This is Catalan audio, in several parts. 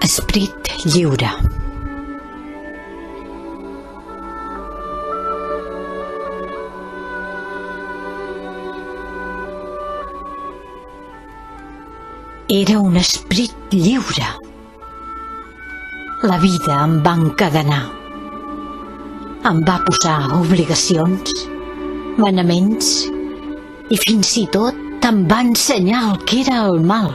Esperit lliure. Era un esperit lliure. La vida em va encadenar. Em va posar obligacions, manaments i fins i tot em va ensenyar el que era el mal.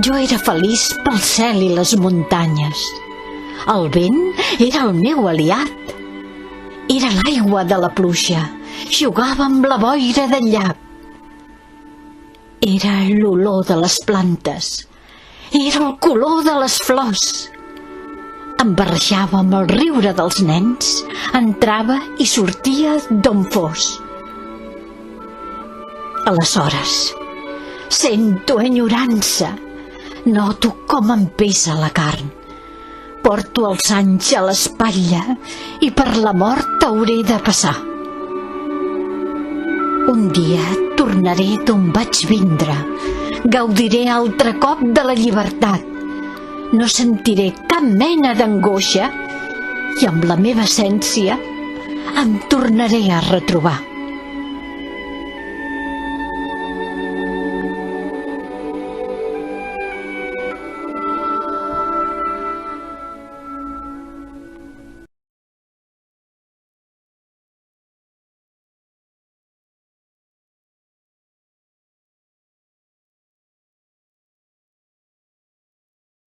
Jo era feliç pel cel i les muntanyes. El vent era el meu aliat. Era l'aigua de la pluja. Jugava amb la boira del llac. Era l'olor de les plantes. Era el color de les flors. Em barrejava amb el riure dels nens. Entrava i sortia d'on fos. Aleshores, sento enyorança. Noto com em pesa la carn. Porto els anys a l'espatlla i per la mort hauré de passar. Un dia tornaré d'on vaig vindre. Gaudiré altre cop de la llibertat. No sentiré cap mena d'angoixa i amb la meva essència em tornaré a retrobar.